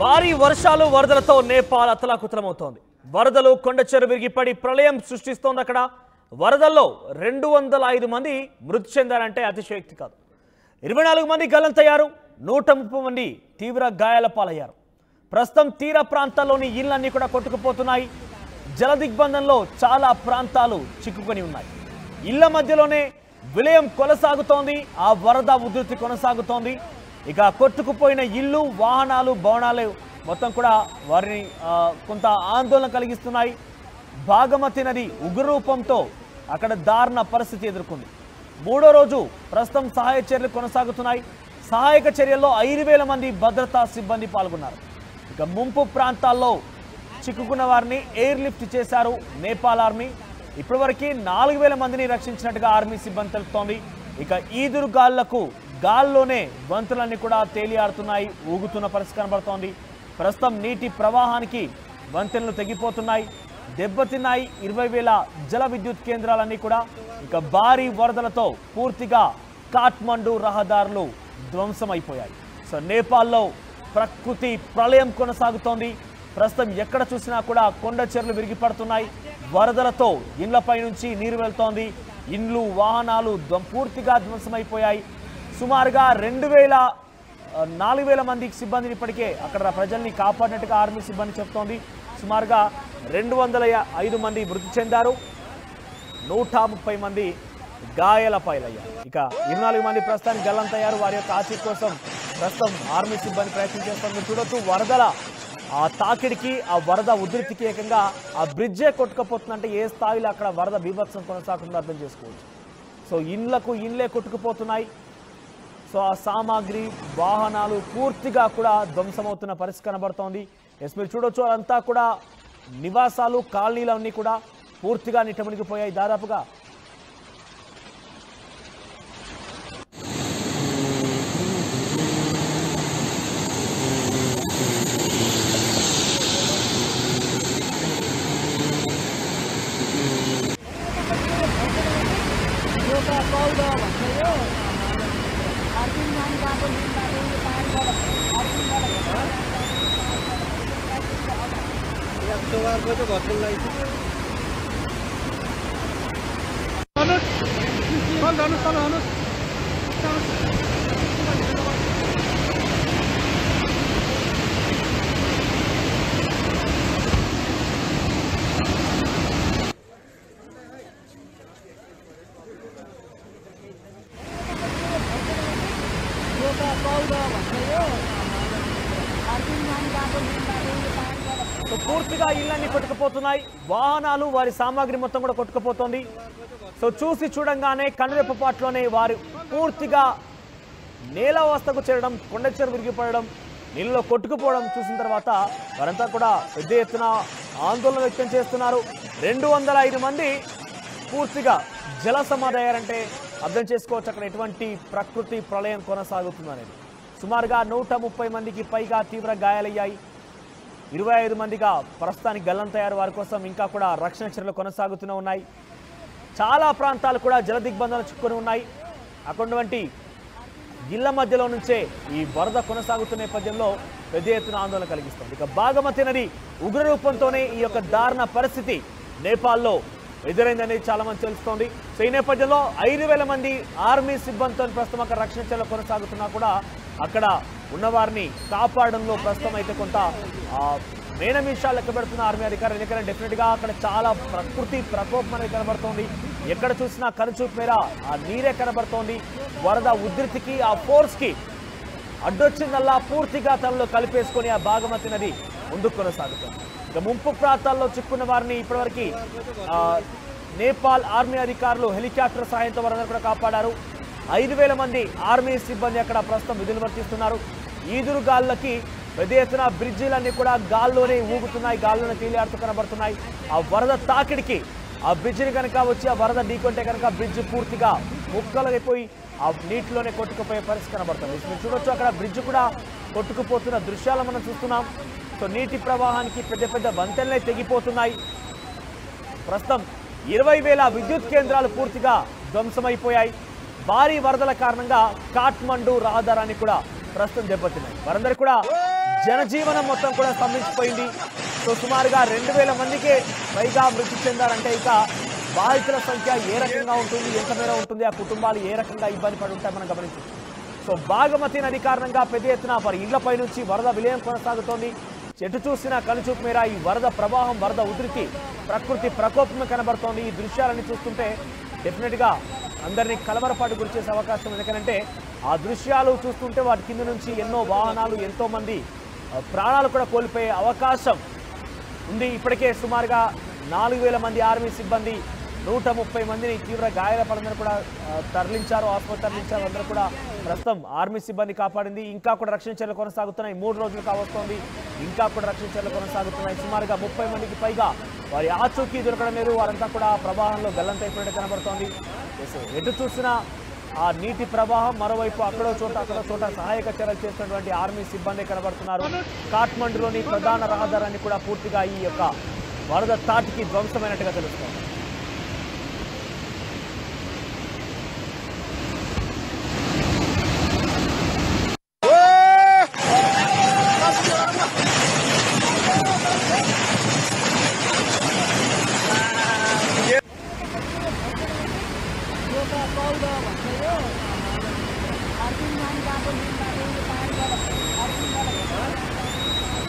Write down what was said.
భారీ వర్షాలు వరదలతో నేపాల్ అతలాకుతలమవుతోంది. వరదలు కొండ చెరువు విరిగిపడి ప్రళయం సృష్టిస్తోంది. అక్కడ వరదల్లో 205 మంది మృతి చెందారంటే అతిశయోక్తి కాదు. 24 మంది గల్లంతయ్యారు. 130 మంది తీవ్ర గాయాల పాలయ్యారు. ప్రస్తుతం తీర ప్రాంతాల్లోని ఇళ్లన్నీ కూడా కొట్టుకుపోతున్నాయి. జల దిగ్బంధంలో చాలా ప్రాంతాలు చిక్కుకొని ఉన్నాయి. ఇళ్ల మధ్యలోనే విలయం కొనసాగుతోంది. ఆ వరద ఉధృతి కొనసాగుతోంది. ఇక కొట్టుకుపోయిన ఇల్లు, వాహనాలు, భవనాలు మొత్తం కూడా వారిని కొంత ఆందోళన కలిగిస్తున్నాయి. భాగమతి నది ఉగ్రరూపంతో అక్కడ దారుణ పరిస్థితి ఎదుర్కొంది. 3వ రోజు ప్రస్తుతం సహాయ చర్యలు కొనసాగుతున్నాయి. సహాయక చర్యల్లో 5,000 మంది భద్రతా సిబ్బంది పాల్గొన్నారు. ఇక ముంపు ప్రాంతాల్లో చిక్కుకున్న వారిని ఎయిర్ లిఫ్ట్ చేశారు నేపాల్ ఆర్మీ. ఇప్పటివరకు 4,000 మందిని రక్షించినట్టుగా ఆర్మీ సిబ్బంది తెలుపుతోంది. ఇక ఈదురు గాళ్లకు గాల్లోనే వంతులన్నీ కూడా తేలియాడుతున్నాయి. ఊగుతున్న పరిస్థితి కనబడుతోంది. ప్రస్తుతం నీటి ప్రవాహానికి వంతెనలు తెగిపోతున్నాయి. దెబ్బతిన్నాయి 20,000 జల విద్యుత్ కేంద్రాలన్నీ కూడా. ఇక భారీ వరదలతో పూర్తిగా కాఠ్మండు రహదారులు ధ్వంసమైపోయాయి. సో నేపాల్లో ప్రకృతి ప్రళయం కొనసాగుతోంది. ప్రస్తుతం ఎక్కడ చూసినా కూడా కొండ చెరువులు విరిగిపడుతున్నాయి. వరదలతో ఇండ్లపై నుంచి నీరు వెళ్తోంది. ఇండ్లు, వాహనాలు పూర్తిగా ధ్వంసమైపోయాయి. సుమారుగా 4,000 మంది సిబ్బందిని ఇప్పటికే అక్కడ ప్రజల్ని కాపాడినట్టుగా ఆర్మీ సిబ్బంది చెప్తోంది. సుమారుగా 205 మంది మృతి చెందారు. 130 మంది గాయాల పాలయ్యారు. ఇక 24 మంది ప్రస్తుతానికి గల్లంతయ్యారు. వారి యొక్క ఆచూకీ కోసం ప్రస్తుతం ఆర్మీ సిబ్బంది ప్రయత్నం చేస్తుంది. చూడొచ్చు వరదల ఆ తాకిడికి, ఆ వరద ఉధృతికి ఏకంగా ఆ బ్రిడ్జే కొట్టుకుపోతుందంటే ఏ స్థాయిలో అక్కడ వరద బీభత్సం కొనసాగుతుందో అర్థం చేసుకోవచ్చు. సో ఇళ్ళే కొట్టుకుపోతున్నాయి. సో ఆ సామాగ్రి, వాహనాలు పూర్తిగా కూడా ధ్వంసమవుతున్న పరిస్థితి కనబడుతోంది. మీరు చూడొచ్చు అదంతా కూడా నివాసాలు, కాలనీలు అన్నీ కూడా పూర్తిగా నీట మునిగిపోయాయి. దాదాపుగా పూర్తిగా ఇళ్ళన్నీ కొట్టుకుపోతున్నాయి. వాహనాలు, వారి సామాగ్రి మొత్తం కూడా కొట్టుకుపోతుంది. సో చూడంగానే కనురెప్పపాట్లోనే వారు పూర్తిగా నేలవస్థకు చేరడం, కొండ చెరువు విరిగిపడడం, నీళ్ళలో కొట్టుకుపోవడం చూసిన తర్వాత వారంతా కూడా పెద్ద ఎత్తున ఆందోళన వ్యక్తం చేస్తున్నారు. 205 మంది పూర్తిగా జల సమాధి అయ్యారంటే అర్థం చేసుకోవచ్చు అక్కడ ఎటువంటి ప్రకృతి ప్రళయం కొనసాగుతుందనేది. సుమారుగా 130 మందికి పైగా తీవ్ర గాయాలయ్యాయి. 25 మందిగా ప్రస్తుతానికి గల్లంతయ్యారు. వారి కోసం ఇంకా కూడా రక్షణ చర్యలు కొనసాగుతూనే ఉన్నాయి. చాలా ప్రాంతాలు కూడా జల దిగ్బంధాలు చిక్కుకొని ఉన్నాయి. అటువంటి ఇళ్ల మధ్యలో నుంచే ఈ వరద కొనసాగుతున్న నేపథ్యంలో పెద్ద ఎత్తున ఆందోళన కలిగిస్తుంది. ఇక భాగమతి నది ఉగ్రరూపంతోనే ఈ యొక్క దారుణ పరిస్థితి నేపాల్లో ఎదురైందనేది చాలా మంది తెలుస్తోంది. సో ఈ నేపథ్యంలో 5,000 మంది ఆర్మీ సిబ్బందితో ప్రస్తుతం అక్కడ రక్షణ చర్యలు కొనసాగుతున్నా కూడా అక్కడ ఉన్నవారిని కాపాడడంలో ప్రస్తుతం అయితే కొంత మేనమీషాలు లెక్క పెడుతున్న ఆర్మీ అధికారులు. ఎందుకంటే డెఫినెట్గా అక్కడ చాలా ప్రకృతి ప్రకోపం అనేది కనబడుతోంది. ఎక్కడ చూసినా కనుచూపు మేర ఆ నీరే కనబడుతోంది. వరద ఉధృతికి, ఆ ఫోర్స్కి అడ్డొచ్చిందల్లా పూర్తిగా తనలో కలిపేసుకొని ఆ భాగమతి నది ముందుకు కొనసాగుతుంది. ఇక ముంపు ప్రాంతాల్లో చిక్కున్న వారిని ఇప్పటివరకు నేపాల్ ఆర్మీ అధికారులు హెలికాప్టర్ సాయంతో వారందరూ కూడా కాపాడారు. 5,000 మంది ఆర్మీ సిబ్బంది అక్కడ ప్రస్తుతం విధులు వర్తిస్తున్నారు. ఈదురు గాళ్ళకి పెద్ద ఎత్తున బ్రిడ్జిలన్నీ కూడా గాల్లోనే ఊగుతున్నాయి, గాల్లోనే తేలియాడుతూ కనబడుతున్నాయి. ఆ వరద తాకిడికి ఆ బ్రిడ్జిని కనుక వచ్చి ఆ వరద ఢీకొంటే కనుక బ్రిడ్జ్ పూర్తిగా ముక్కలైపోయి ఆ నీటిలోనే కొట్టుకుపోయే పరిస్థితి కనబడుతుంది. మీరు చూడొచ్చు అక్కడ బ్రిడ్జ్ కూడా కొట్టుకుపోతున్న దృశ్యాలు మనం చూస్తున్నాం. సో నీటి ప్రవాహానికి పెద్ద పెద్ద వంతెనలే తెగిపోతున్నాయి. ప్రస్తుతం 20,000 విద్యుత్ కేంద్రాలు పూర్తిగా ధ్వంసమైపోయాయి. భారీ వరదల కారణంగా కాఠ్మండు రహదారాన్ని కూడా ప్రస్తుతం దెబ్బతిన్నాయి. వారందరూ కూడా జనజీవనం మొత్తం కూడా స్తంభించిపోయింది. సో సుమారుగా 2000 మందికి పైగా మృతి చెందారంటే ఇక బాధితుల సంఖ్య ఏ రకంగా ఉంటుంది, ఎంత మేర ఉంటుంది, ఆ కుటుంబాలు ఏ రకంగా ఇబ్బంది పడి ఉంటాయి మనం గమనించవచ్చు. సో బాగమతి నది కారణంగా పెద్ద ఎత్తున వారి ఇళ్లపై నుంచి వరద విలయం కొనసాగుతోంది. చెట్టు చూసిన కనుచూపు మేర ఈ వరద ప్రవాహం, వరద ఉధృతి, ప్రకృతి ప్రకోపమే కనబడుతోంది. ఈ దృశ్యాలని చూస్తుంటే డెఫినెట్గా అందరినీ కలవరపాటు గురి చేసే అవకాశం. ఎందుకంటే ఆ దృశ్యాలు చూస్తుంటే వాటి కింద నుంచి ఎన్నో వాహనాలు, ఎంతో మంది ప్రాణాలు కూడా కోల్పోయే అవకాశం ఉంది. ఇప్పటికే సుమారుగా 4000 మంది ఆర్మీ సిబ్బంది, 130 మందిని తీవ్ర గాయాలపడిందని కూడా తరలించారు, ఆసుపత్రి తరలించారు. అందరూ కూడా ప్రస్తుతం ఆర్మీ సిబ్బంది కాపాడింది. ఇంకా కూడా రక్షణ చర్యలు కొనసాగుతున్నాయి. 3 రోజులు కావస్తోంది, ఇంకా కూడా రక్షణ చర్యలు కొనసాగుతున్నాయి. సుమారుగా 30 మందికి పైగా వారి ఆచూకీ దొరకడం లేదు. వారంతా కూడా ప్రవాహంలో గల్లంతైపోయినట్టు కనబడుతోంది. ఎటు చూసినా ఆ నీటి ప్రవాహం, మరోవైపు అక్కడో చోట సహాయక చర్యలు చేస్తున్నటువంటి ఆర్మీ సిబ్బంది కనబడుతున్నారు. కాఠ్మండూలోని ప్రధాన రహదారిని కూడా పూర్తిగా ఈ యొక్క వరద తాటికి ధ్వంసమైనట్టుగా తెలుస్తోంది.